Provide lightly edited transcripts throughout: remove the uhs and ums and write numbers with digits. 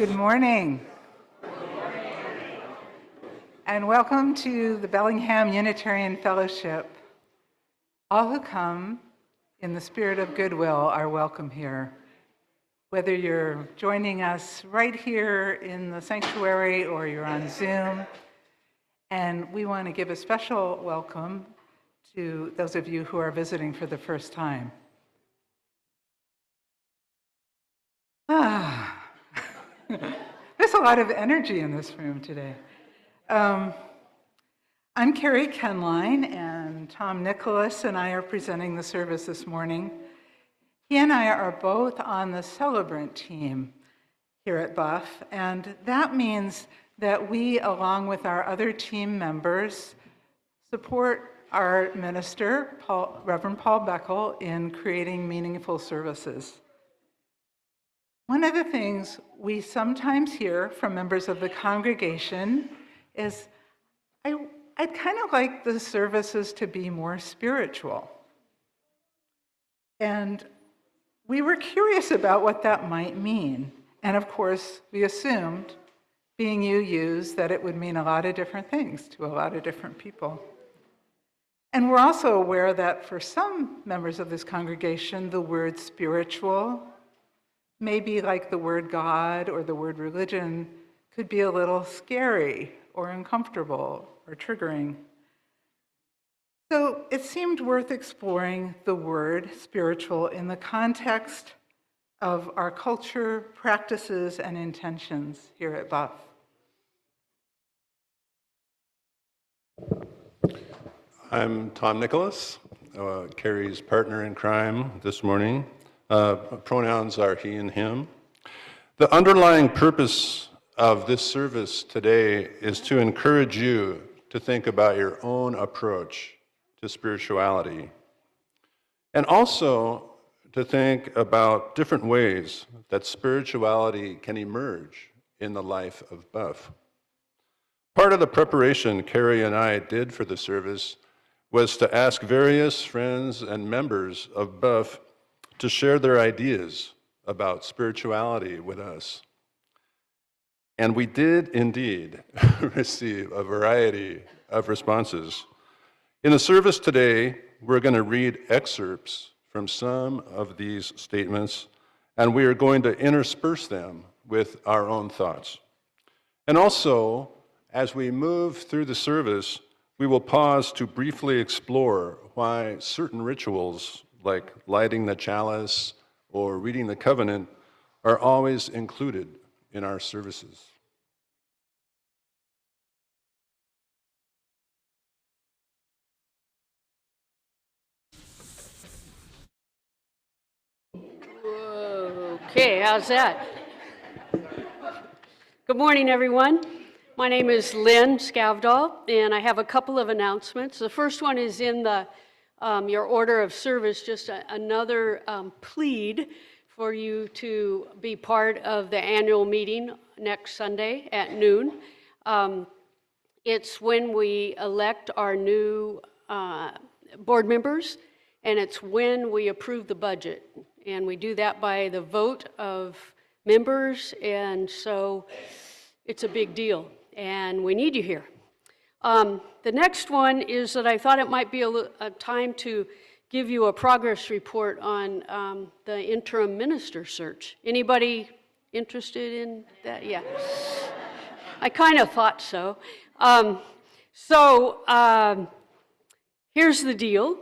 Good morning. And welcome to the Bellingham Unitarian Fellowship. All who come in the spirit of goodwill are welcome here. Whether you're joining us right here in the sanctuary or you're on Zoom. And we want to give a special welcome to those of you who are visiting for the first time. There's a lot of energy in this room today. I'm Carrie Kenline, and Tom Nicholas and I are presenting the service this morning. He and I are both on the celebrant team here at BUF, and that means that we, along with our other team members, support our minister, Reverend Paul Beckel, in creating meaningful services. One of the things we sometimes hear from members of the congregation is, I'd kind of like the services to be more spiritual. And we were curious about what that might mean. And of course, we assumed, being UUs, that it would mean a lot of different things to a lot of different people. And we're also aware that for some members of this congregation, the word spiritual, maybe like the word God or the word religion, could be a little scary or uncomfortable or triggering. So it seemed worth exploring the word spiritual in the context of our culture, practices, and intentions here at BUF. I'm Tom Nicholas, Carrie's partner in crime this morning. Pronouns are he and him. The underlying purpose of this service today is to encourage you to think about your own approach to spirituality, and also to think about different ways that spirituality can emerge in the life of BUF. Part of the preparation Carrie and I did for the service was to ask various friends and members of BUF to share their ideas about spirituality with us. And we did indeed receive a variety of responses. In the service today, we're going to read excerpts from some of these statements, and we are going to intersperse them with our own thoughts. And also, as we move through the service, we will pause to briefly explore why certain rituals, like lighting the chalice or reading the covenant, are always included in our services. Okay, how's that? Good morning, everyone. My name is Lynn Skavdahl, and I have a couple of announcements. The first one is in the your order of service, just another plead for you to be part of the annual meeting next Sunday at noon. It's when we elect our new board members, and it's when we approve the budget. And we do that by the vote of members, and so it's a big deal, and we need you here. The next one is that I thought it might be a time to give you a progress report on the interim minister search. Anybody interested in that? Yeah. I kind of thought so. Here's the deal.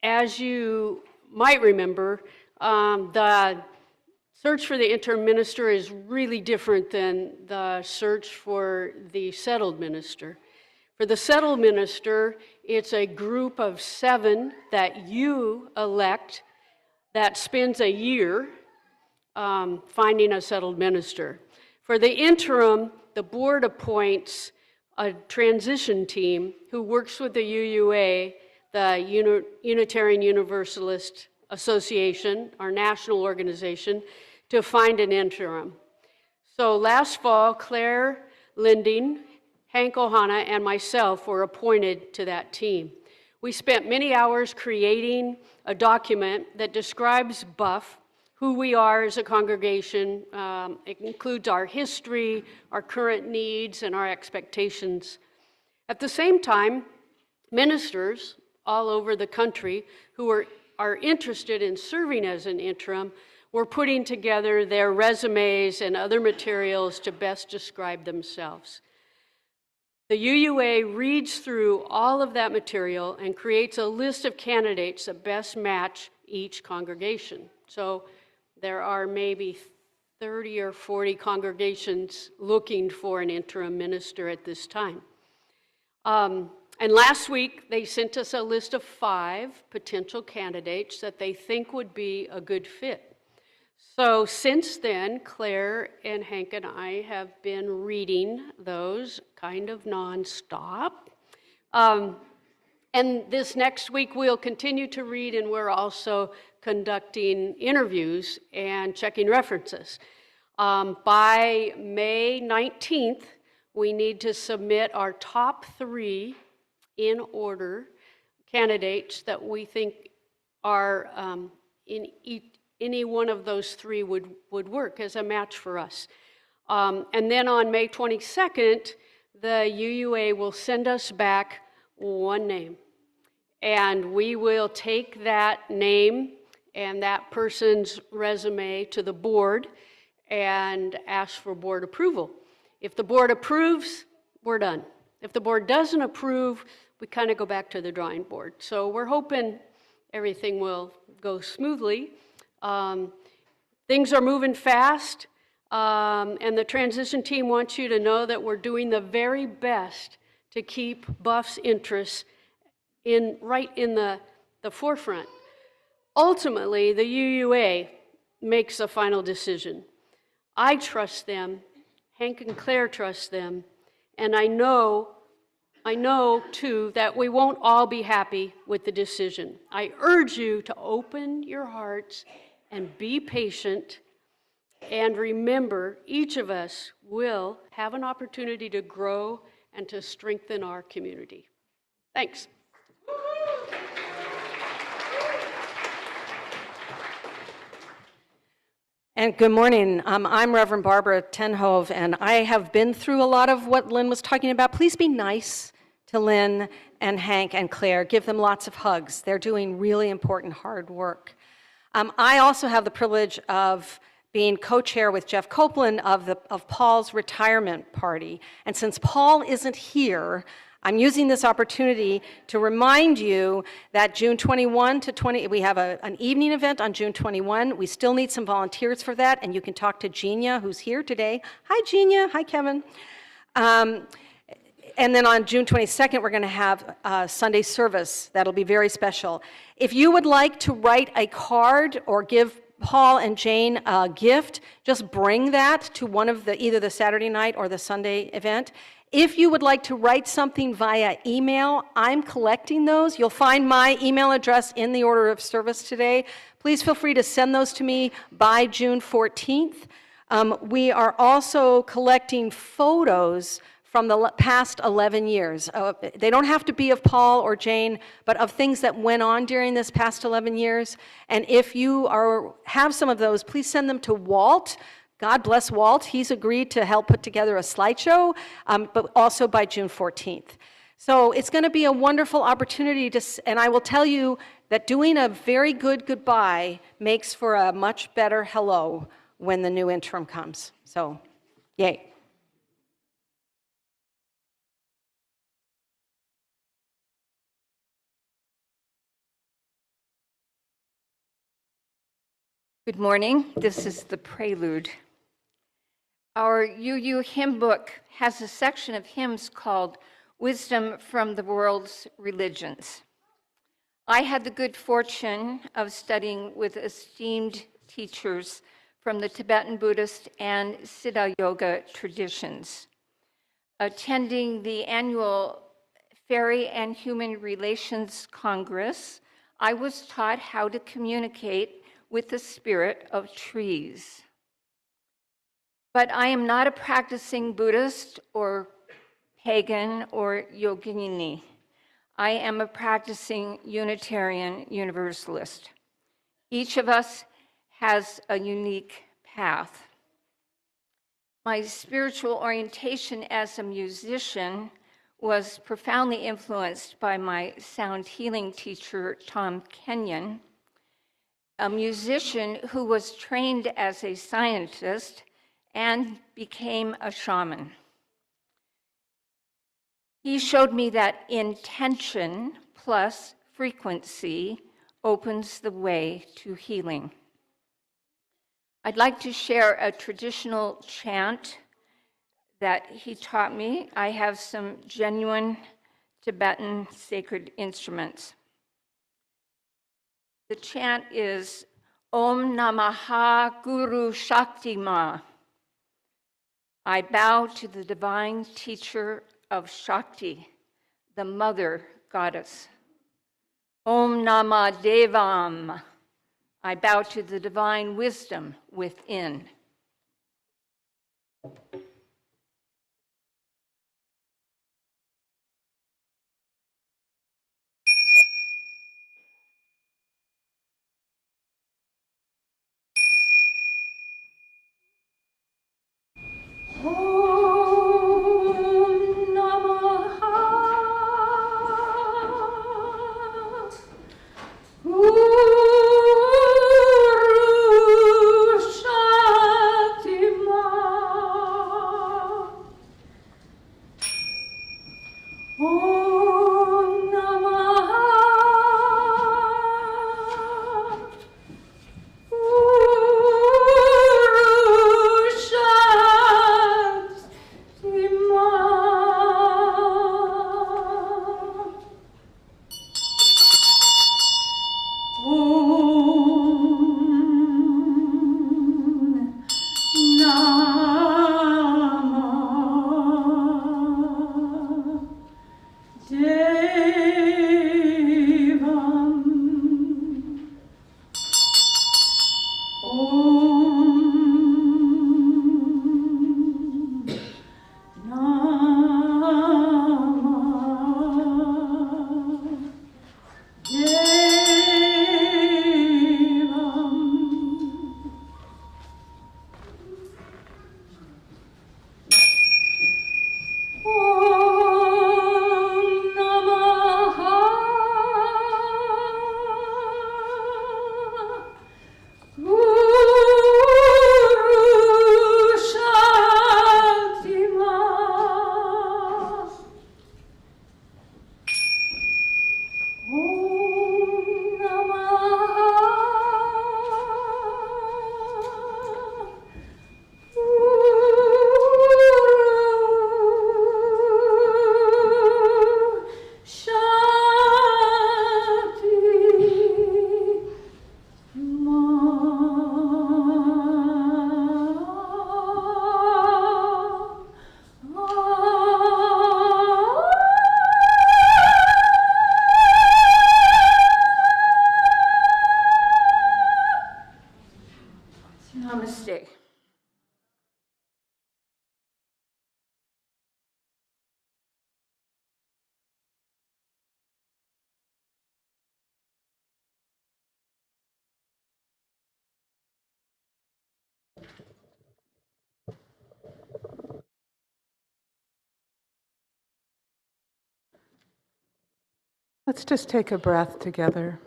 As you might remember, the search for the interim minister is really different than the search for the settled minister. For the settled minister, it's a group of 7 that you elect that spends a year finding a settled minister. For the interim, the board appoints a transition team who works with the UUA, the Unitarian Universalist Association, our national organization, to find an interim. So last fall, Claire Linding, Hank Ohana, and myself were appointed to that team. We spent many hours creating a document that describes BUF, who we are as a congregation. It includes our history, our current needs, and our expectations. At the same time, ministers all over the country who are interested in serving as an interim were putting together their resumes and other materials to best describe themselves. The UUA reads through all of that material and creates a list of candidates that best match each congregation. So there are maybe 30 or 40 congregations looking for an interim minister at this time. And last week, they sent us a list of 5 potential candidates that they think would be a good fit. So since then, Claire and Hank and I have been reading those kind of nonstop. And this next week, we'll continue to read, and we're also conducting interviews and checking references. By May 19th, we need to submit our top 3 in order candidates that we think are any one of those 3 would work as a match for us. And then on May 22nd, the UUA will send us back one name. And we will take that name and that person's resume to the board and ask for board approval. If the board approves, we're done. If the board doesn't approve, we kind of go back to the drawing board. So we're hoping everything will go smoothly. Things are moving fast, and the transition team wants you to know that we're doing the very best to keep BUF's interests right in the forefront. Ultimately, the UUA makes the final decision. I trust them, Hank and Claire trust them, and I know too that we won't all be happy with the decision. I urge you to open your hearts and be patient, and remember, each of us will have an opportunity to grow and to strengthen our community. Thanks. And good morning. I'm Reverend Barbara Tenhove, and I have been through a lot of what Lynn was talking about. Please be nice to Lynn and Hank and Claire. Give them lots of hugs. They're doing really important, hard work. I also have the privilege of being co-chair with Jeff Copeland of Paul's retirement party. And since Paul isn't here, I'm using this opportunity to remind you that June 21 to 20, we have an evening event on June 21. We still need some volunteers for that, and you can talk to Genia, who's here today. Hi, Genia. Hi, Kevin. And then on June 22nd, we're going to have a Sunday service. That'll be very special. If you would like to write a card or give Paul and Jane a gift, just bring that to one of either the Saturday night or the Sunday event. If you would like to write something via email, I'm collecting those. You'll find my email address in the order of service today. Please feel free to send those to me by June 14th. We are also collecting photos from the past 11 years. They don't have to be of Paul or Jane, but of things that went on during this past 11 years. And if you have some of those, please send them to Walt. God bless Walt. He's agreed to help put together a slideshow, but also by June 14th. So it's going to be a wonderful opportunity and I will tell you that doing a very good goodbye makes for a much better hello when the new interim comes. So, yay. Good morning. This is the prelude. Our UU hymn book has a section of hymns called Wisdom from the World's Religions. I had the good fortune of studying with esteemed teachers from the Tibetan Buddhist and Siddha Yoga traditions. Attending the annual Fairy and Human Relations Congress, I was taught how to communicate with the spirit of trees. But I am not a practicing Buddhist or pagan or yogini. I am a practicing Unitarian Universalist. Each of us has a unique path. My spiritual orientation as a musician was profoundly influenced by my sound healing teacher, Tom Kenyon, a musician who was trained as a scientist and became a shaman. He showed me that intention plus frequency opens the way to healing. I'd like to share a traditional chant that he taught me. I have some genuine Tibetan sacred instruments. The chant is Om Namaha Guru Shakti Ma. I bow to the divine teacher of Shakti, the mother goddess. Om Nama Devam. I bow to the divine wisdom within. Namaste. Let's just take a breath together.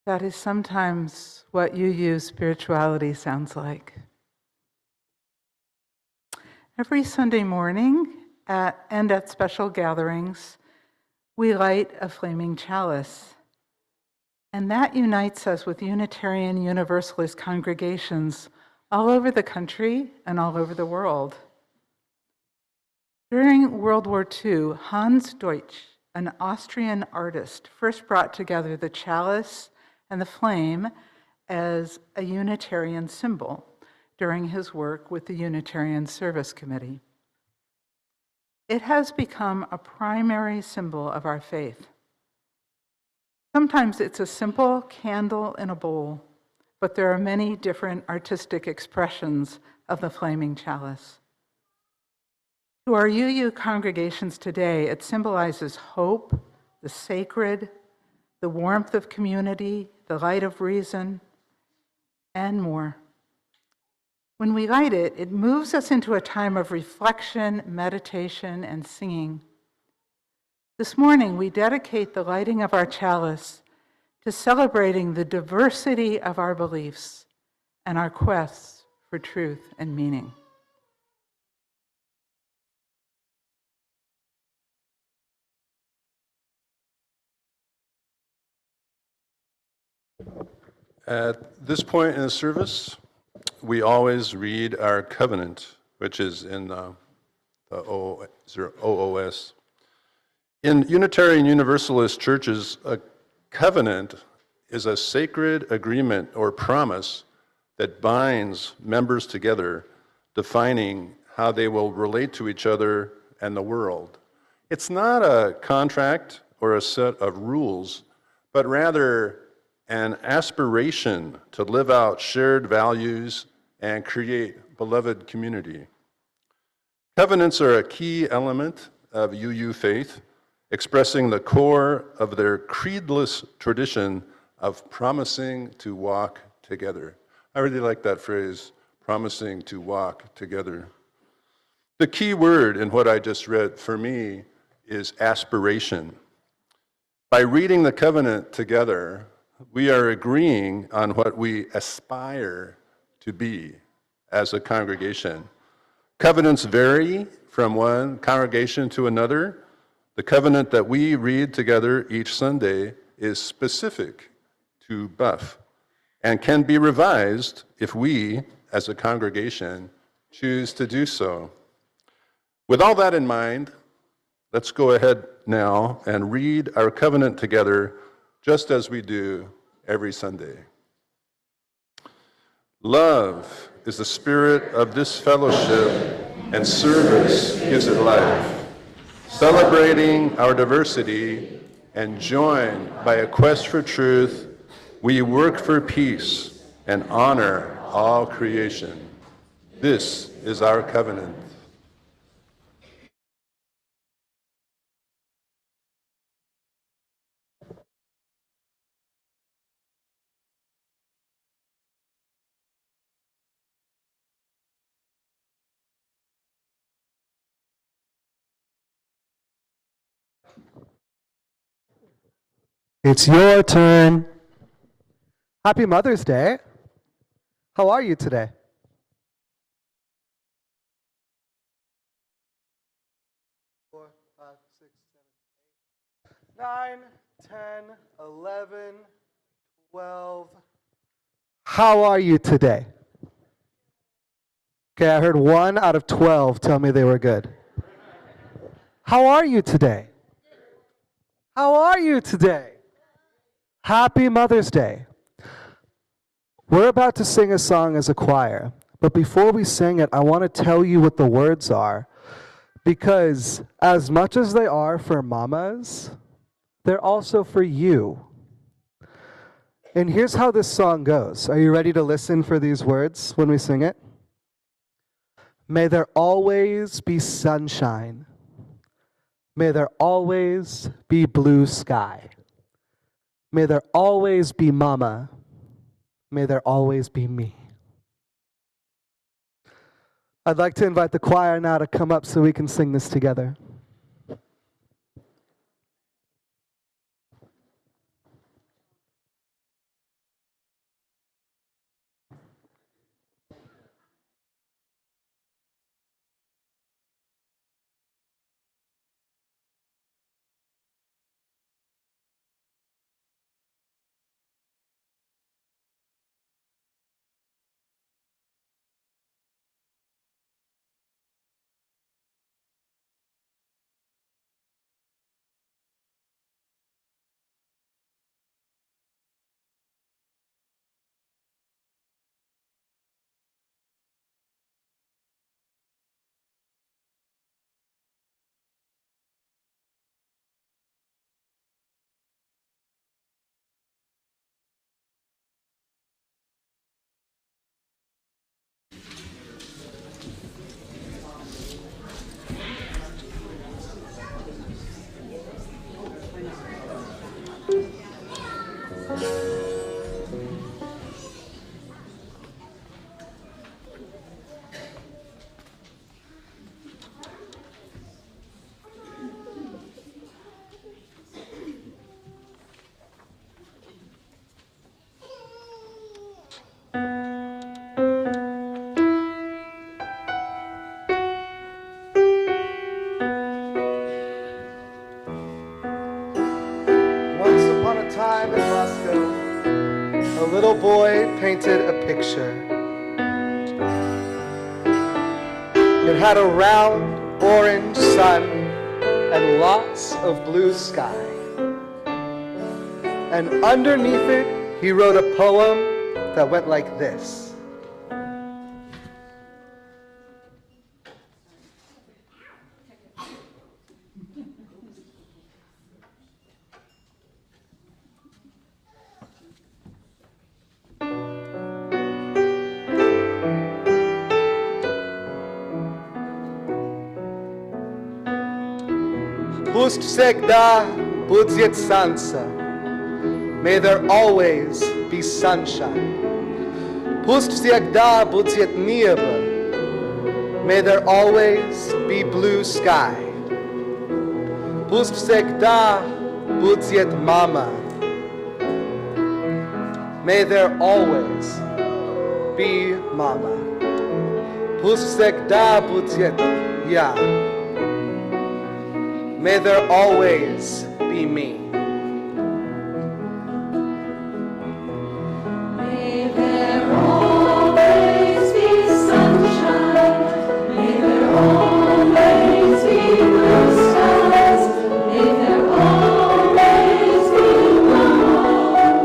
That is sometimes what UU spirituality sounds like. Every Sunday morning and at special gatherings, we light a flaming chalice. And that unites us with Unitarian Universalist congregations all over the country and all over the world. During World War II, Hans Deutsch, an Austrian artist, first brought together the chalice and the flame as a Unitarian symbol during his work with the Unitarian Service Committee. It has become a primary symbol of our faith. Sometimes it's a simple candle in a bowl, but there are many different artistic expressions of the flaming chalice. To our UU congregations today, it symbolizes hope, the sacred, the warmth of community, the light of reason, and more. When we light it, it moves us into a time of reflection, meditation, and singing. This morning, we dedicate the lighting of our chalice to celebrating the diversity of our beliefs and our quests for truth and meaning. At this point in the service, we always read our covenant, which is in the OOS. In Unitarian Universalist churches, a covenant is a sacred agreement or promise that binds members together, defining how they will relate to each other and the world. It's not a contract or a set of rules, but rather an aspiration to live out shared values and create beloved community. Covenants are a key element of UU faith, expressing the core of their creedless tradition of promising to walk together. I really like that phrase, promising to walk together. The key word in what I just read for me is aspiration. By reading the covenant together, we are agreeing on what we aspire to be as a congregation. Covenants vary from one congregation to another. The covenant that we read together each Sunday is specific to BUF and can be revised if we, as a congregation, choose to do so. With all that in mind, let's go ahead now and read our covenant together just as we do every Sunday. Love is the spirit of this fellowship, and service gives it life. Celebrating our diversity and joined by a quest for truth, we work for peace and honor all creation. This is our covenant. It's your turn. Happy Mother's Day. How are you today? Four, 5, 6, 7, 8, 9, 10, 11, 12. How are you today? Okay, I heard 1 out of 12 tell me they were good. How are you today? How are you today? Happy Mother's Day. We're about to sing a song as a choir, but before we sing it, I want to tell you what the words are, because as much as they are for mamas, they're also for you. And here's how this song goes. Are you ready to listen for these words when we sing it? May there always be sunshine. May there always be blue sky. May there always be mama. May there always be me. I'd like to invite the choir now to come up so we can sing this together. little boy painted a picture. It had a round orange sun and lots of blue sky. And underneath it, he wrote a poem that went like this. Pust всегда будет солнце. May there always be sunshine. Pust всегда будет небо. May there always be blue sky. Pust всегда будет мама. May there always be mama. Pust всегда будет я. May there always be me. May there always be sunshine. May there always be blue skies. May there always be love.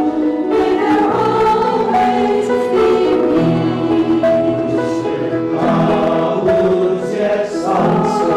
May there always be peace. Always be sunshine.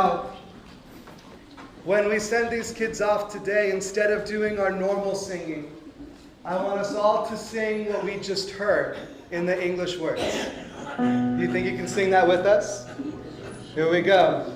Now, when we send these kids off today, instead of doing our normal singing, I want us all to sing what we just heard in the English words. You think you can sing that with us? Here we go.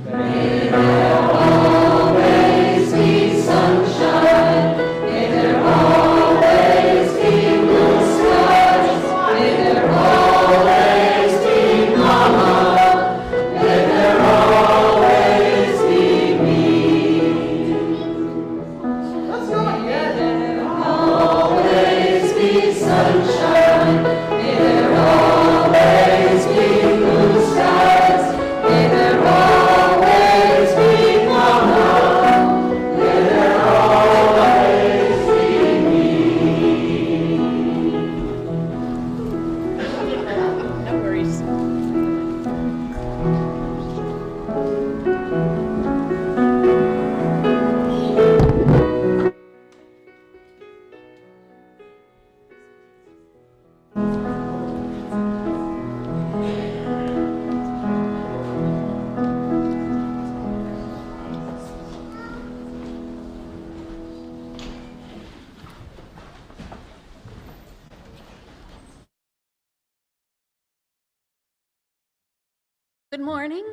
May there always be sunshine. May there always be blue skies. May there always be mama. May there always be me. Let's go again. May there always be sunshine. May there always be blue skies. May there always be mama. May there always be me. No worries. Good morning.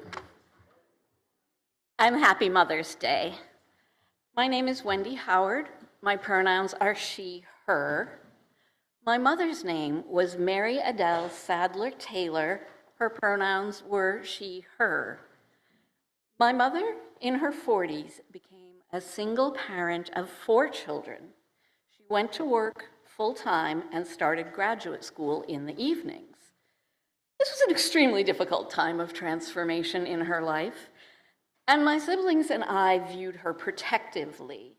I'm Happy Mother's Day. My name is Wendy Howard. My pronouns are she, her. My mother's name was Mary Adele Sadler Taylor. Her pronouns were she, her. My mother, in her 40s, became a single parent of 4 children. She went to work full-time and started graduate school in the evenings. This was an extremely difficult time of transformation in her life, and my siblings and I viewed her protectively.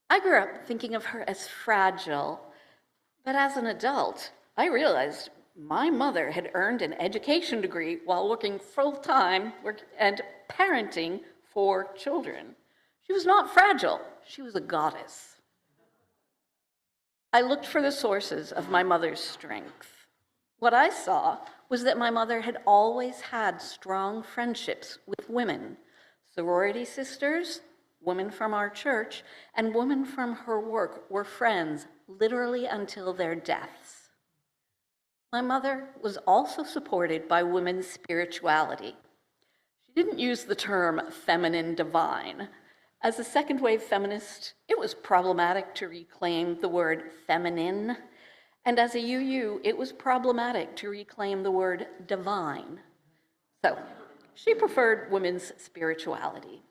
I grew up thinking of her as fragile, but as an adult, I realized my mother had earned an education degree while working full-time and parenting 4 children. She was not fragile, she was a goddess. I looked for the sources of my mother's strength. What I saw was that my mother had always had strong friendships with women, sorority sisters, women from our church, and women from her work were friends literally until their deaths. My mother was also supported by women's spirituality. She didn't use the term feminine divine. As a second-wave feminist, it was problematic to reclaim the word feminine. And as a UU, it was problematic to reclaim the word divine. So she preferred women's spirituality.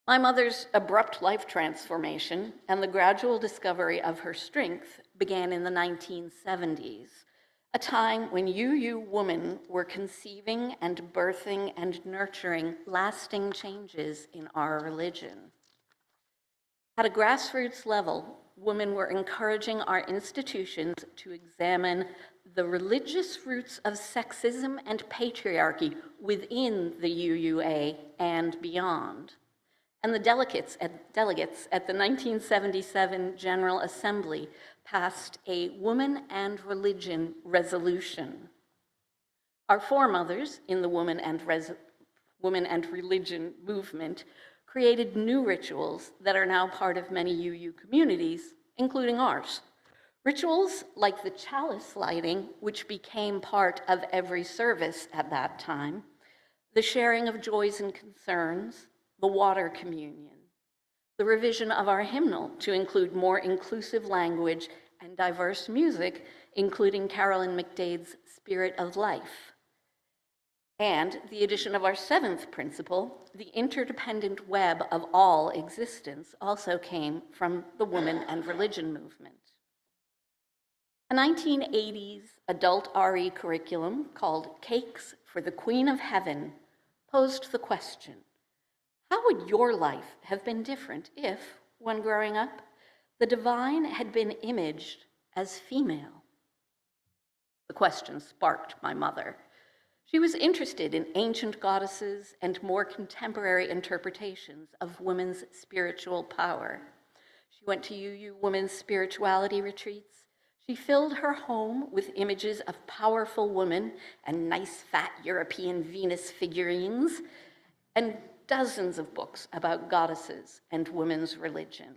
My mother's abrupt life transformation and the gradual discovery of her strength began in the 1970s, a time when UU women were conceiving and birthing and nurturing lasting changes in our religion. At a grassroots level, women were encouraging our institutions to examine the religious roots of sexism and patriarchy within the UUA and beyond. And the delegates at the 1977 General Assembly passed a Woman and Religion resolution. Our foremothers in the Woman and Religion movement created new rituals that are now part of many UU communities, including ours. Rituals like the chalice lighting, which became part of every service at that time, the sharing of joys and concerns, the water communion, the revision of our hymnal to include more inclusive language and diverse music, including Carolyn McDade's Spirit of Life, and the addition of our 7th principle, the interdependent web of all existence, also came from the Women and Religion movement. A 1980s adult RE curriculum called Cakes for the Queen of Heaven posed the question, how would your life have been different if, when growing up, the divine had been imaged as female? The question sparked my mother. She was interested in ancient goddesses and more contemporary interpretations of women's spiritual power. She went to UU women's spirituality retreats. She filled her home with images of powerful women and nice fat European Venus figurines, and dozens of books about goddesses and women's religion.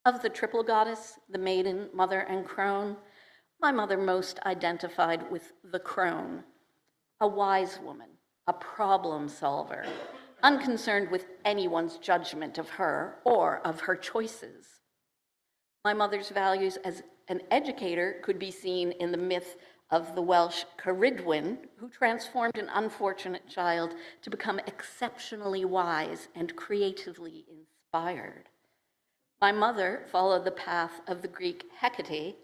Of the triple goddess, the maiden, mother, and crone, my mother most identified with the crone, a wise woman, a problem solver, unconcerned with anyone's judgment of her or of her choices. My mother's values as an educator could be seen in the myth of the Welsh Ceridwen, who transformed an unfortunate child to become exceptionally wise and creatively inspired. My mother followed the path of the Greek Hecate,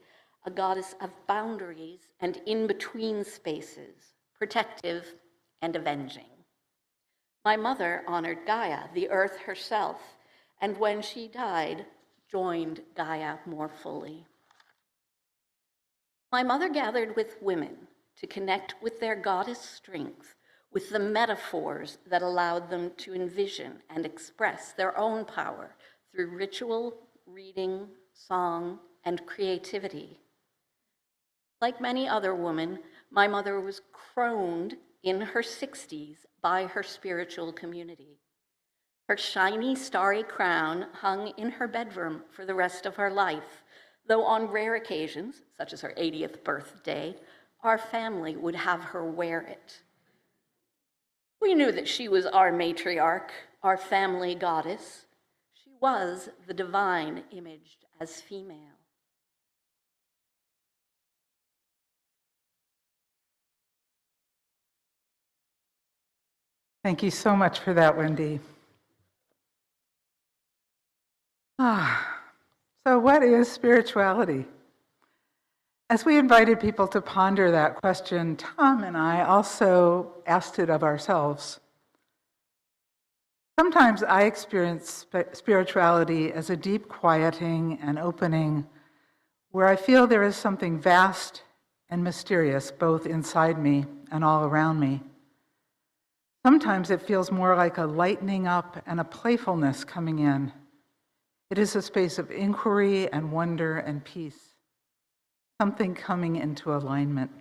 a goddess of boundaries and in-between spaces, protective and avenging. My mother honored Gaia, the earth herself, and when she died, joined Gaia more fully. My mother gathered with women to connect with their goddess strength, with the metaphors that allowed them to envision and express their own power through ritual, reading, song, and creativity. Like many other women, my mother was croned in her 60s by her spiritual community. Her shiny, starry crown hung in her bedroom for the rest of her life, though on rare occasions, such as her 80th birthday, our family would have her wear it. We knew that she was our matriarch, our family goddess. She was the divine imaged as female. Thank you so much for that, Wendy. So what is spirituality? As we invited people to ponder that question, Tom and I also asked it of ourselves. Sometimes I experience spirituality as a deep quieting and opening where I feel there is something vast and mysterious both inside me and all around me. Sometimes it feels more like a lightening up and a playfulness coming in. It is a space of inquiry and wonder and peace, something coming into alignment.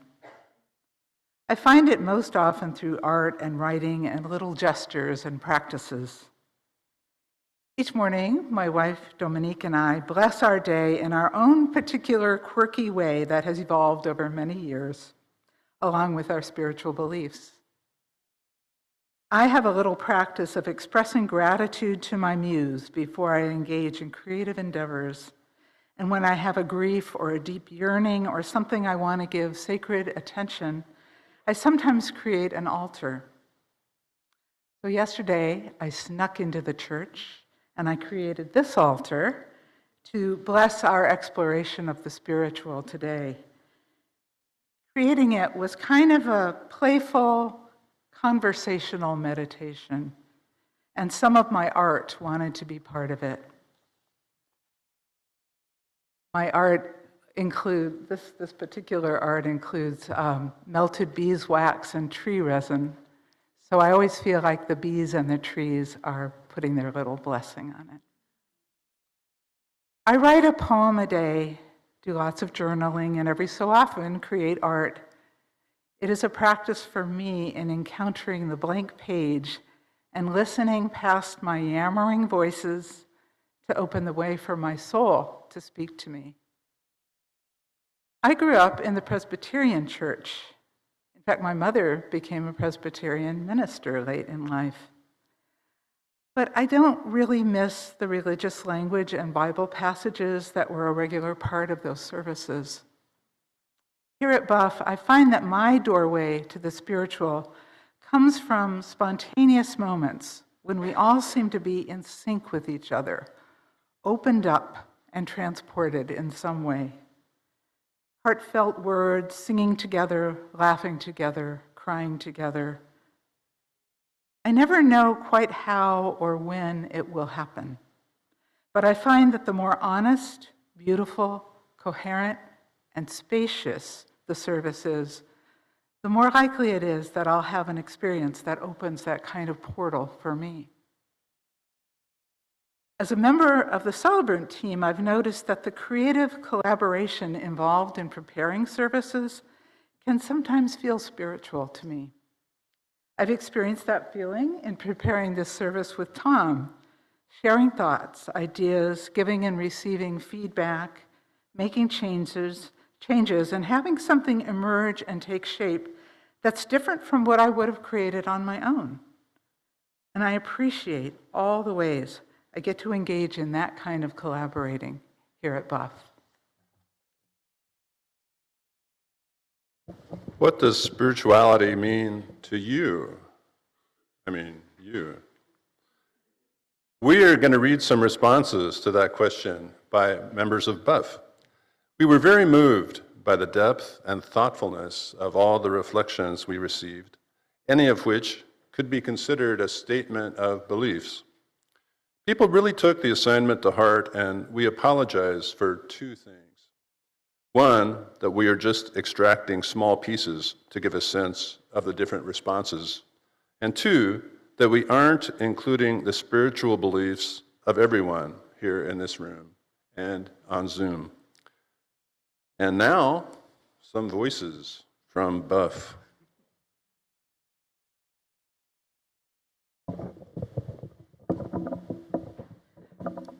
I find it most often through art and writing and little gestures and practices. Each morning, my wife Dominique and I bless our day in our own particular quirky way that has evolved over many years, along with our spiritual beliefs. I have a little practice of expressing gratitude to my muse before I engage in creative endeavors. And when I have a grief or a deep yearning or something I want to give sacred attention, I sometimes create an altar. So yesterday, I snuck into the church and I created this altar to bless our exploration of the spiritual today. Creating it was kind of a playful, conversational meditation, and some of my art wanted to be part of it. My art this particular art includes melted beeswax and tree resin, so I always feel like the bees and the trees are putting their little blessing on it. I write a poem a day, do lots of journaling, and every so often create art. It is a practice for me in encountering the blank page and listening past my yammering voices to open the way for my soul to speak to me. I grew up in the Presbyterian church. In fact, my mother became a Presbyterian minister late in life. But I don't really miss the religious language and Bible passages that were a regular part of those services. Here at BUF, I find that my doorway to the spiritual comes from spontaneous moments when we all seem to be in sync with each other, opened up and transported in some way. Heartfelt words, singing together, laughing together, crying together. I never know quite how or when it will happen, but I find that the more honest, beautiful, coherent, and spacious the service is, the more likely it is that I'll have an experience that opens that kind of portal for me. As a member of the celebrant team, I've noticed that the creative collaboration involved in preparing services can sometimes feel spiritual to me. I've experienced that feeling in preparing this service with Tom, sharing thoughts, ideas, giving and receiving feedback, making changes, and having something emerge and take shape that's different from what I would have created on my own. And I appreciate all the ways I get to engage in that kind of collaborating here at BUF. What does spirituality mean to you? I mean, you. We are going to read some responses to that question by members of BUF. We were very moved by the depth and thoughtfulness of all the reflections we received, any of which could be considered a statement of beliefs. People really took the assignment to heart, and we apologize for two things. One, that we are just extracting small pieces to give a sense of the different responses. And two, that we aren't including the spiritual beliefs of everyone here in this room and on Zoom. And now, some voices from BUF.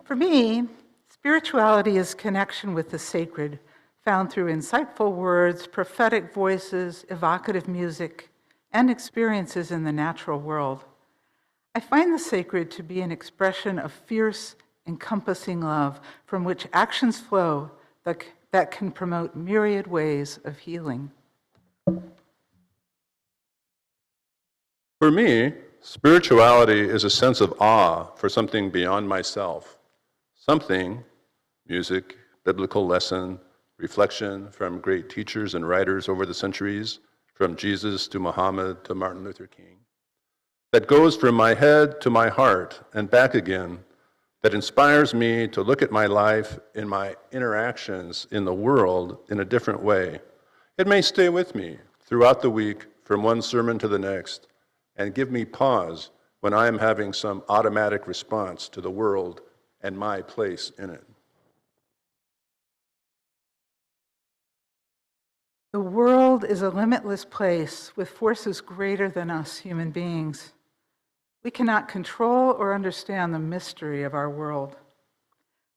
For me, spirituality is connection with the sacred, found through insightful words, prophetic voices, evocative music, and experiences in the natural world. I find the sacred to be an expression of fierce, encompassing love from which actions flow that can promote myriad ways of healing. For me, spirituality is a sense of awe for something beyond myself. Something, music, biblical lesson, reflection from great teachers and writers over the centuries, from Jesus to Muhammad to Martin Luther King, that goes from my head to my heart and back again, that inspires me to look at my life and my interactions in the world in a different way. It may stay with me throughout the week from one sermon to the next and give me pause when I am having some automatic response to the world and my place in it. The world is a limitless place with forces greater than us human beings. We cannot control or understand the mystery of our world.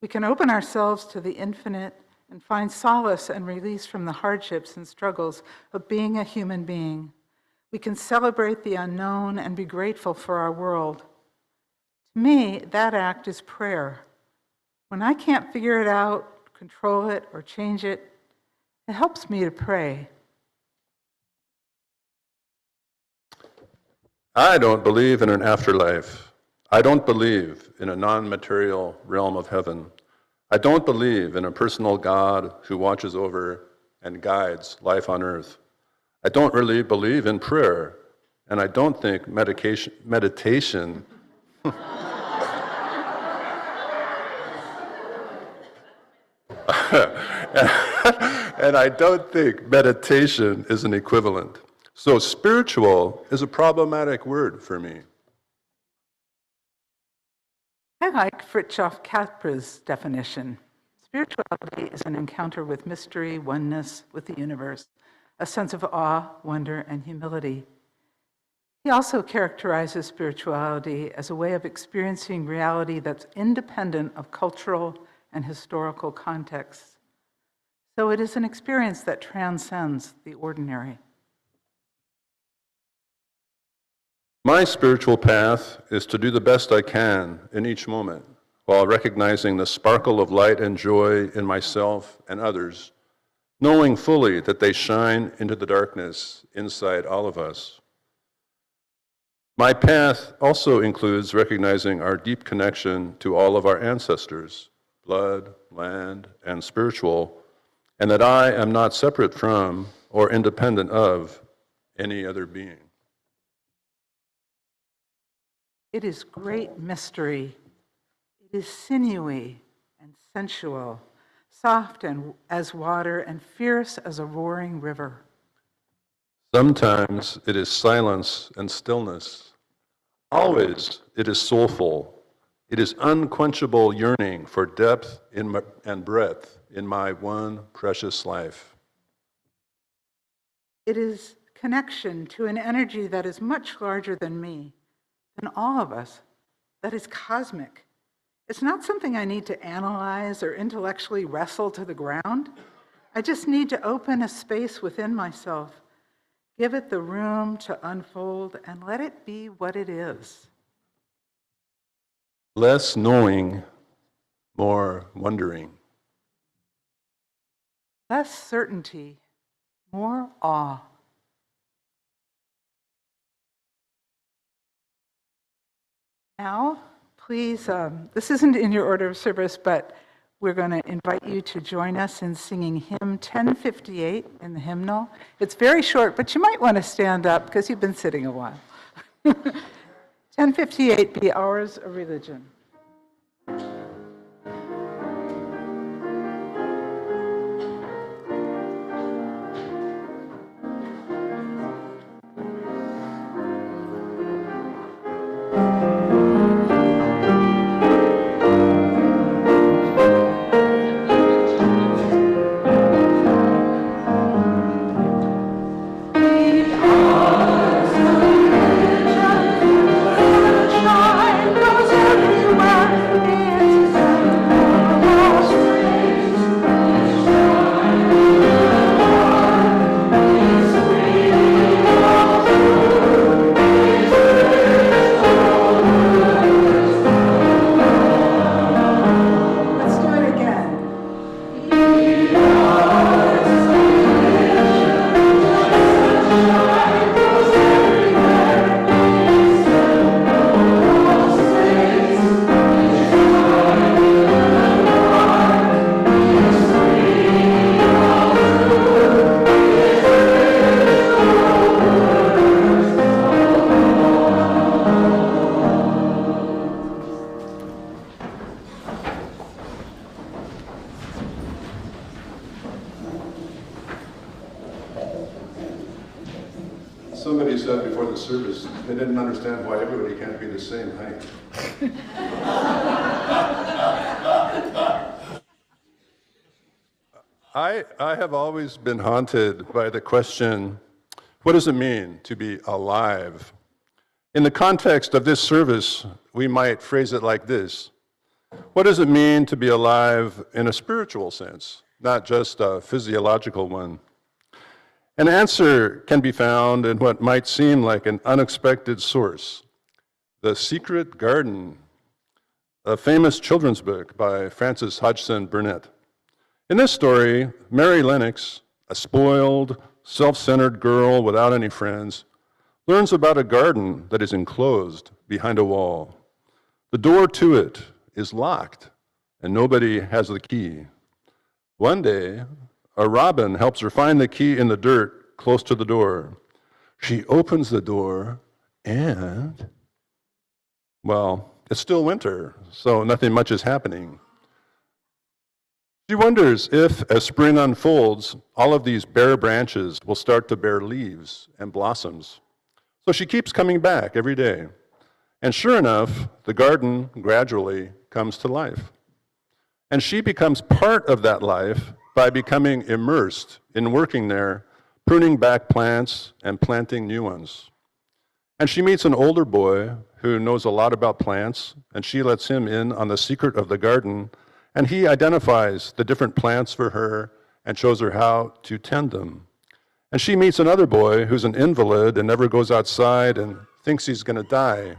We can open ourselves to the infinite and find solace and release from the hardships and struggles of being a human being. We can celebrate the unknown and be grateful for our world. To me, that act is prayer. When I can't figure it out, control it, or change it, it helps me to pray. I don't believe in an afterlife. I don't believe in a non-material realm of heaven. I don't believe in a personal God who watches over and guides life on earth. I don't really believe in prayer, and I don't think meditation and I don't think meditation is an equivalent. So spiritual is a problematic word for me. I like Fritjof Capra's definition. Spirituality is an encounter with mystery, oneness with the universe, a sense of awe, wonder, and humility. He also characterizes spirituality as a way of experiencing reality that's independent of cultural and historical contexts. So it is an experience that transcends the ordinary. My spiritual path is to do the best I can in each moment, while recognizing the sparkle of light and joy in myself and others, knowing fully that they shine into the darkness inside all of us. My path also includes recognizing our deep connection to all of our ancestors, blood, land, and spiritual, and that I am not separate from or independent of any other being. It is great mystery. It is sinewy and sensual, soft as water and fierce as a roaring river. Sometimes it is silence and stillness. Always it is soulful, It is unquenchable yearning for depth and breadth in my one precious life. It is connection to an energy that is much larger than me, than all of us, that is cosmic. It's not something I need to analyze or intellectually wrestle to the ground. I just need to open a space within myself, give it the room to unfold, and let it be what it is. Less knowing, more wondering. Less certainty, more awe. Now, please, this isn't in your order of service, but we're going to invite you to join us in singing hymn 1058 in the hymnal. It's very short, but you might want to stand up because you've been sitting a while. 1058, Be Ours a Religion. Somebody said before the service they didn't understand why everybody can't be the same height. I have always been haunted by the question, what does it mean to be alive? In the context of this service, we might phrase it like this. What does it mean to be alive in a spiritual sense, not just a physiological one? An answer can be found in what might seem like an unexpected source, The Secret Garden, a famous children's book by Frances Hodgson Burnett. In this story, Mary Lennox, a spoiled, self-centered girl without any friends, learns about a garden that is enclosed behind a wall. The door to it is locked, and nobody has the key. One day, a robin helps her find the key in the dirt close to the door. She opens the door, and, well, it's still winter, so nothing much is happening. She wonders if, as spring unfolds, all of these bare branches will start to bear leaves and blossoms. So she keeps coming back every day. And sure enough, the garden gradually comes to life. And she becomes part of that life by becoming immersed in working there, pruning back plants and planting new ones. And she meets an older boy who knows a lot about plants, and she lets him in on the secret of the garden, and he identifies the different plants for her and shows her how to tend them. And she meets another boy who's an invalid and never goes outside and thinks he's going to die.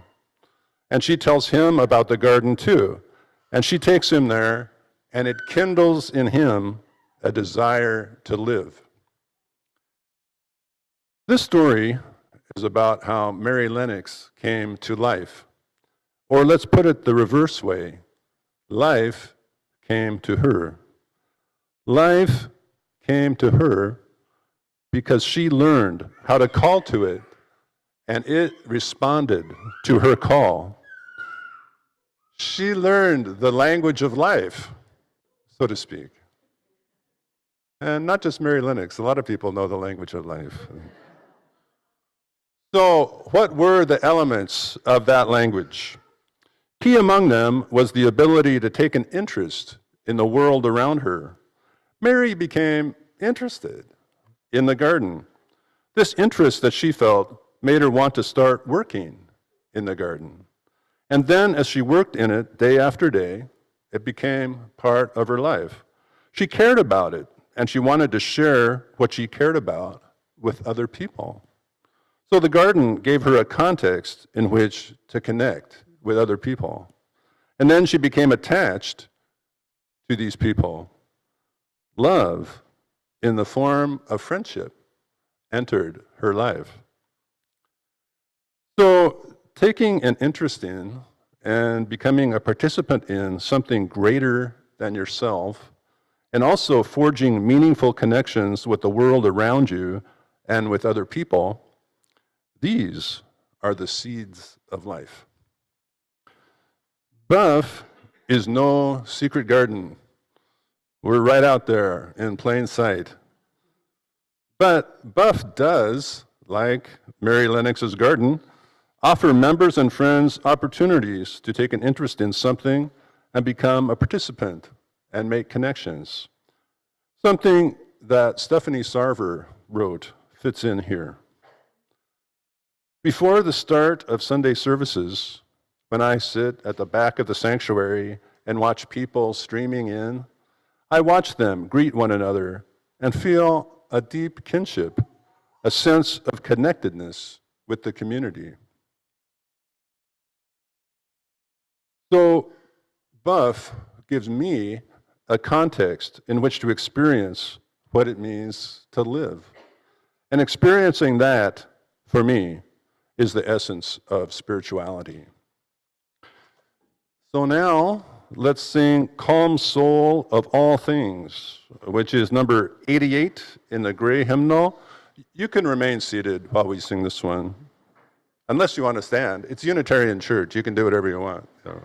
And she tells him about the garden too. And she takes him there, and it kindles in him a desire to live. This story is about how Mary Lennox came to life. Or let's put it the reverse way. Life came to her. Life came to her because she learned how to call to it, and it responded to her call. She learned the language of life, so to speak. And not just Mary Lennox, a lot of people know the language of life. So, what were the elements of that language? Key among them was the ability to take an interest in the world around her. Mary became interested in the garden. This interest that she felt made her want to start working in the garden. And then as she worked in it day after day, it became part of her life. She cared about it, and she wanted to share what she cared about with other people. So the garden gave her a context in which to connect with other people. And then she became attached to these people. Love, in the form of friendship, entered her life. So taking an interest in and becoming a participant in something greater than yourself, and also forging meaningful connections with the world around you and with other people, these are the seeds of life. BUF is no secret garden. We're right out there in plain sight. But BUF does, like Mary Lennox's garden, offer members and friends opportunities to take an interest in something and become a participant and make connections. Something that Stephanie Sarver wrote fits in here. Before the start of Sunday services, when I sit at the back of the sanctuary and watch people streaming in, I watch them greet one another and feel a deep kinship, a sense of connectedness with the community. So BUF gives me a context in which to experience what it means to live. And experiencing that, for me, is the essence of spirituality. So now, let's sing Calm Soul of All Things, which is number 88 in the gray hymnal. You can remain seated while we sing this one, unless you want to stand. It's Unitarian Church. You can do whatever you want. Calm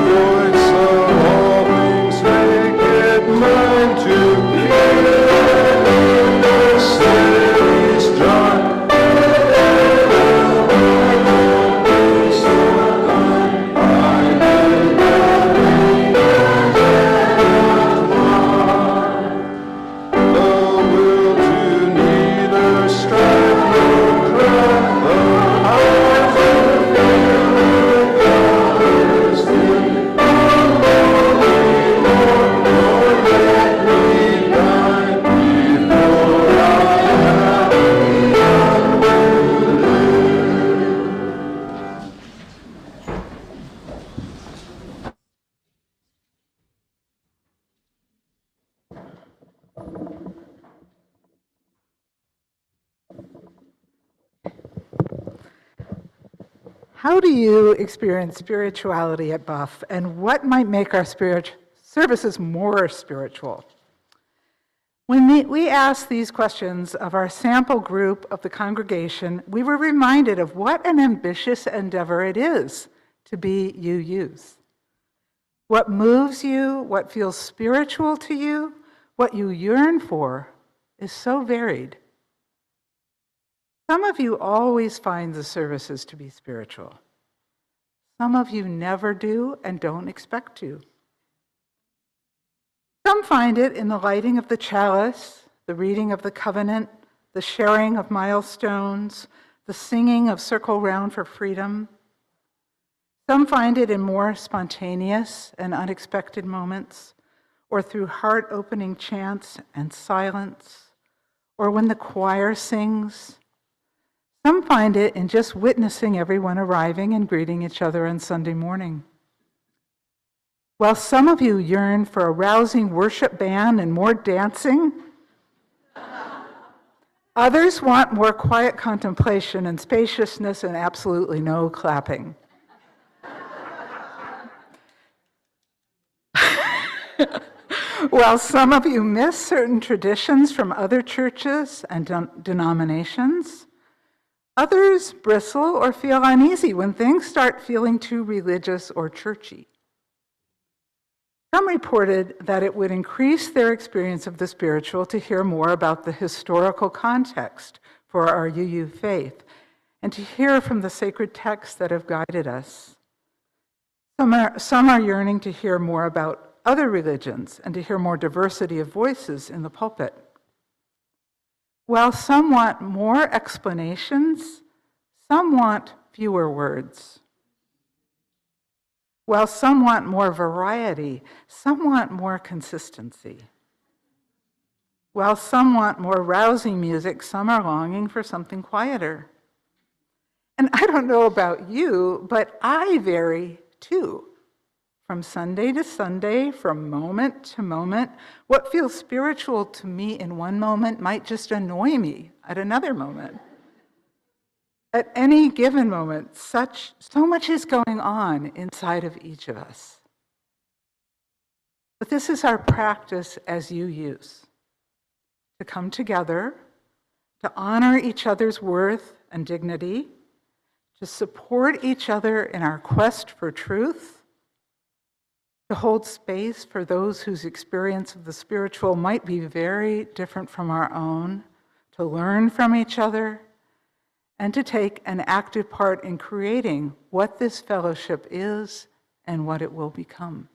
voice of all things, make it mine to be. The city's dry. How do you experience spirituality at BUF, and what might make our services more spiritual? When we asked these questions of our sample group of the congregation, we were reminded of what an ambitious endeavor it is to be UUs. What moves you, what feels spiritual to you, what you yearn for is so varied. Some of you always find the services to be spiritual. Some of you never do and don't expect to. Some find it in the lighting of the chalice, the reading of the covenant, the sharing of milestones, the singing of Circle Round for Freedom. Some find it in more spontaneous and unexpected moments, or through heart-opening chants and silence, or when the choir sings. Some find it in just witnessing everyone arriving and greeting each other on Sunday morning. While some of you yearn for a rousing worship band and more dancing, others want more quiet contemplation and spaciousness and absolutely no clapping. While some of you miss certain traditions from other churches and denominations, others bristle or feel uneasy when things start feeling too religious or churchy. Some reported that it would increase their experience of the spiritual to hear more about the historical context for our UU faith and to hear from the sacred texts that have guided us. Some are yearning to hear more about other religions and to hear more diversity of voices in the pulpit. While some want more explanations, some want fewer words. While some want more variety, some want more consistency. While some want more rousing music, some are longing for something quieter. And I don't know about you, but I vary too. From Sunday to Sunday, from moment to moment, what feels spiritual to me in one moment might just annoy me at another moment. At any given moment, so much is going on inside of each of us. But this is our practice as UUs, to come together, to honor each other's worth and dignity, to support each other in our quest for truth, to hold space for those whose experience of the spiritual might be very different from our own, to learn from each other, and to take an active part in creating what this fellowship is and what it will become.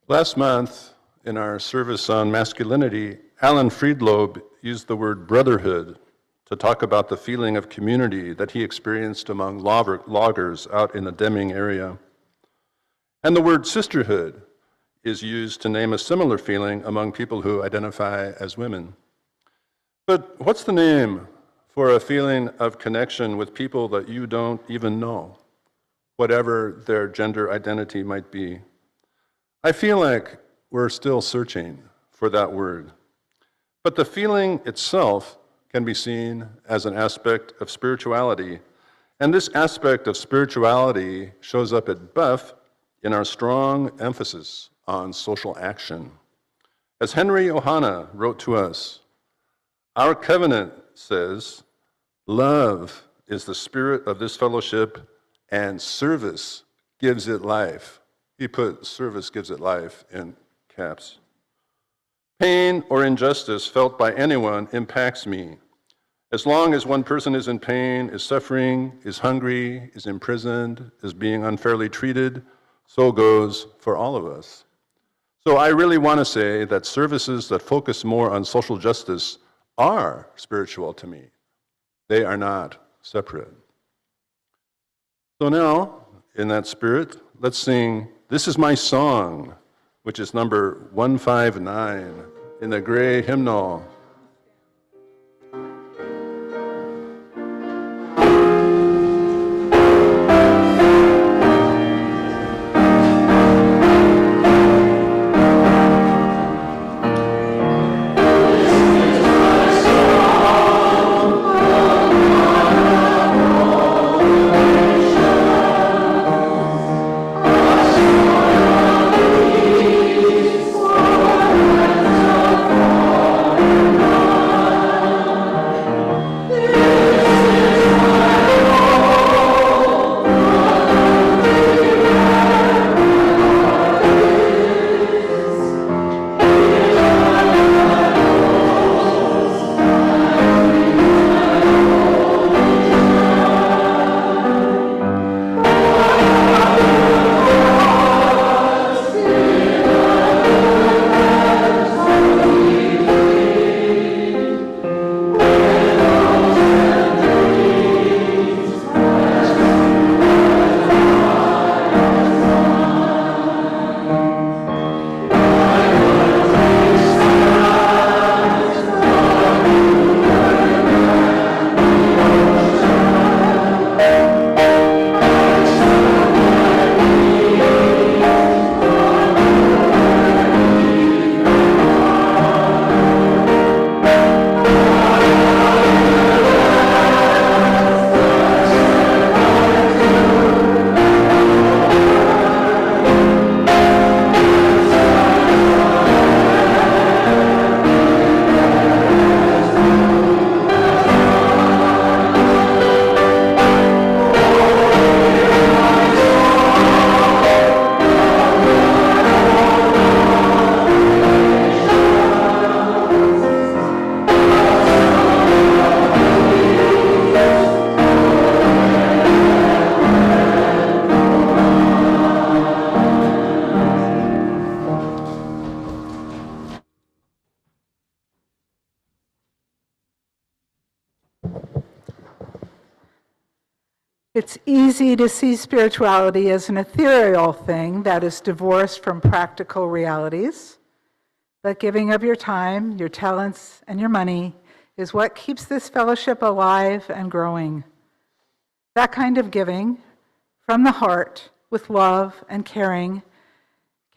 Last month, in our service on masculinity, Alan Friedlob used the word brotherhood to talk about the feeling of community that he experienced among loggers out in the Deming area. And the word sisterhood is used to name a similar feeling among people who identify as women. But what's the name for a feeling of connection with people that you don't even know, whatever their gender identity might be? I feel like we're still searching for that word. But the feeling itself can be seen as an aspect of spirituality. And this aspect of spirituality shows up at BUF in our strong emphasis on social action. As Henry Ohana wrote to us, our covenant says, love is the spirit of this fellowship and service gives it life. He put service gives it life in caps. Pain or injustice felt by anyone impacts me. As long as one person is in pain, is suffering, is hungry, is imprisoned, is being unfairly treated, so goes for all of us. So I really want to say that services that focus more on social justice are spiritual to me. They are not separate. So now, in that spirit, let's sing This Is My Song, which is number 159 in the gray hymnal. Thank you. It's easy to see spirituality as an ethereal thing that is divorced from practical realities, but giving of your time, your talents, and your money is what keeps this fellowship alive and growing. That kind of giving, from the heart, with love and caring,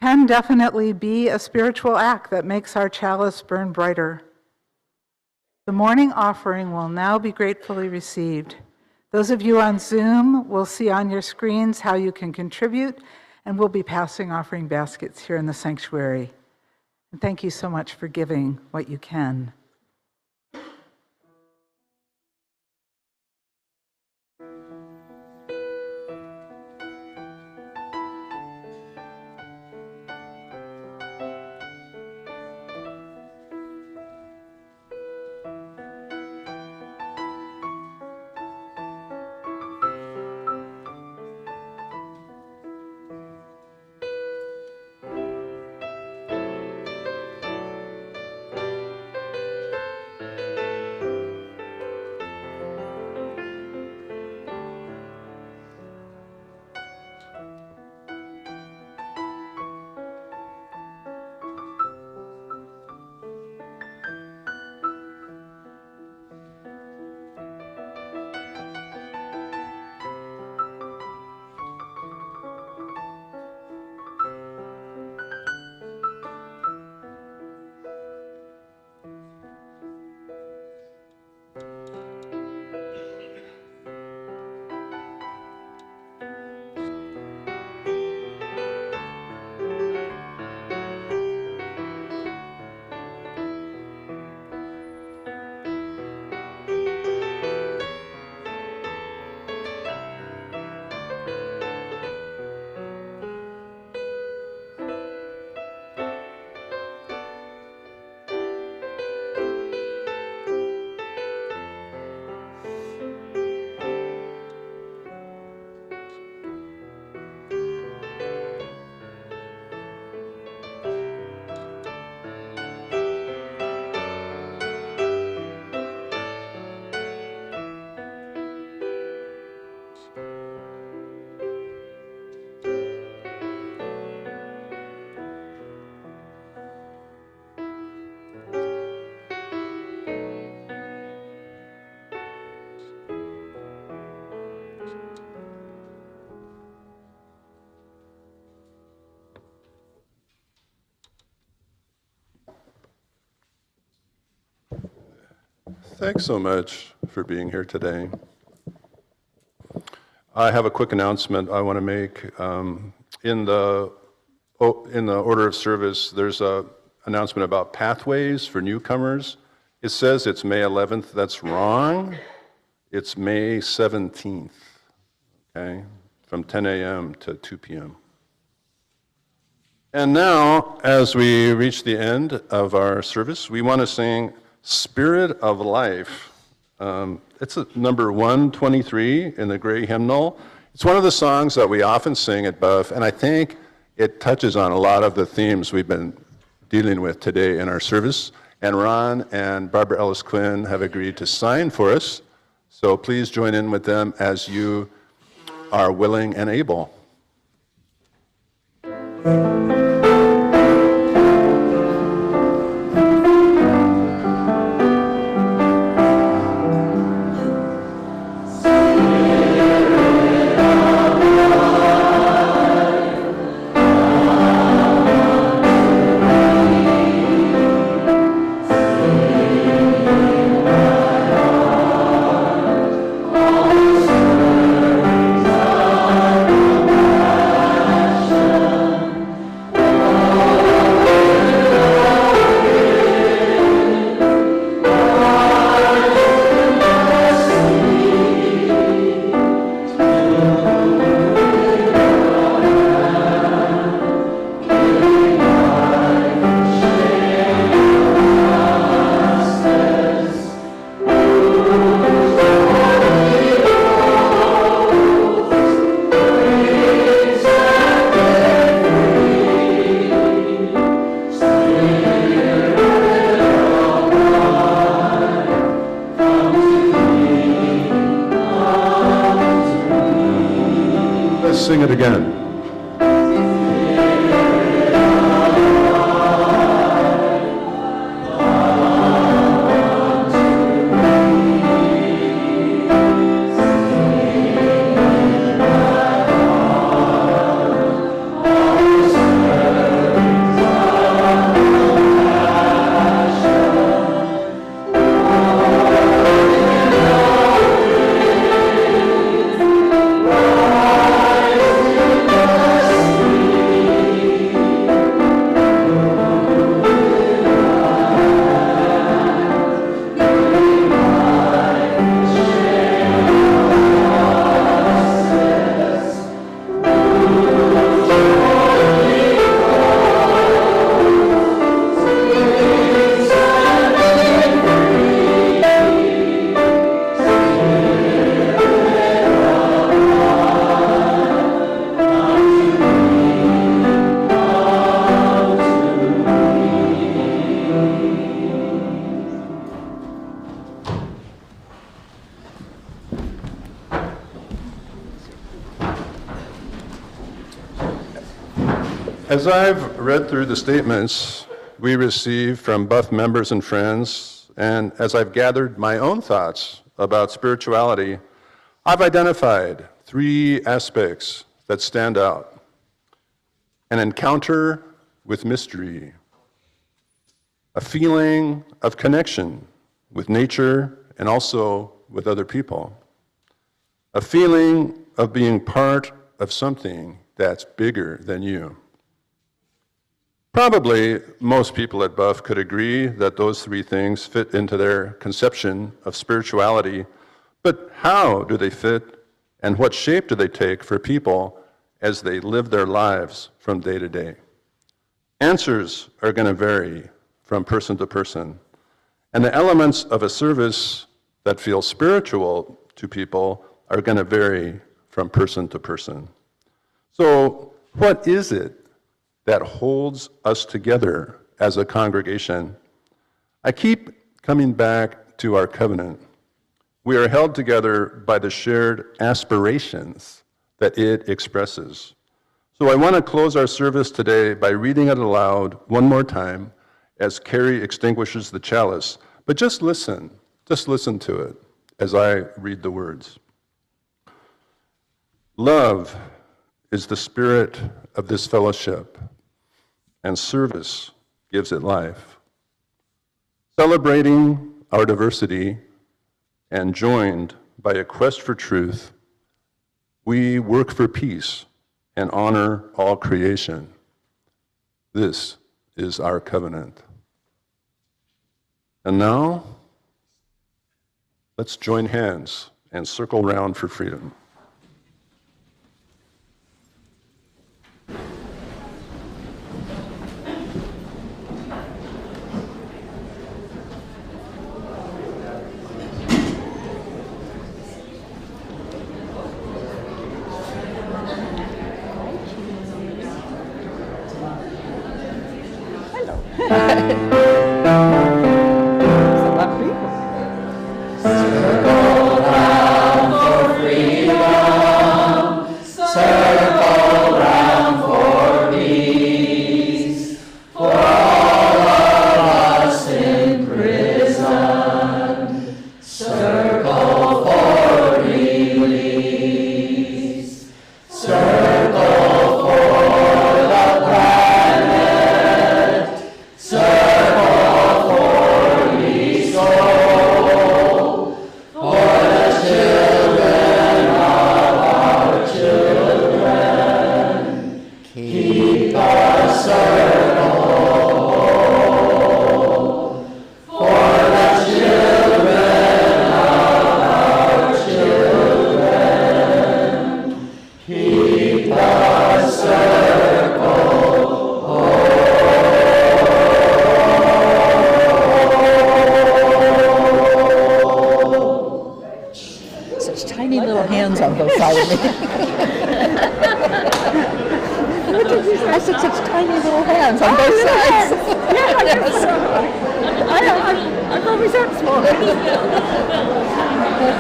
can definitely be a spiritual act that makes our chalice burn brighter. The morning offering will now be gratefully received. Those of you on Zoom will see on your screens how you can contribute, and we'll be passing offering baskets here in the sanctuary. And thank you so much for giving what you can. Thanks so much for being here today. I have a quick announcement I want to make. In the order of service, there's an announcement about pathways for newcomers. It says it's May 11th. That's wrong. It's May 17th, okay, from 10 a.m. to 2 p.m. And now, as we reach the end of our service, we want to sing Spirit of Life. It's number 123 in the gray hymnal. It's one of the songs that we often sing at BUF, and I think it touches on a lot of the themes we've been dealing with today in our service. And Ron and Barbara Ellis Quinn have agreed to sign for us, so please join in with them as you are willing and able. As I've read through the statements we receive from BUF members and friends, and as I've gathered my own thoughts about spirituality, I've identified 3 aspects that stand out. An encounter with mystery, a feeling of connection with nature and also with other people, a feeling of being part of something that's bigger than you. Probably most people at BUF could agree that those 3 things fit into their conception of spirituality, but how do they fit and what shape do they take for people as they live their lives from day to day? Answers are going to vary from person to person, and the elements of a service that feel spiritual to people are going to vary from person to person. So, what is it that holds us together as a congregation? I keep coming back to our covenant. We are held together by the shared aspirations that it expresses. So I want to close our service today by reading it aloud one more time as Carrie extinguishes the chalice. But just listen to it as I read the words. Love is the spirit of this fellowship, and service gives it life. Celebrating our diversity and joined by a quest for truth, we work for peace and honor all creation. This is our covenant. And now, let's join hands and circle round for freedom.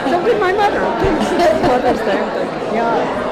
So did my mother. Yeah.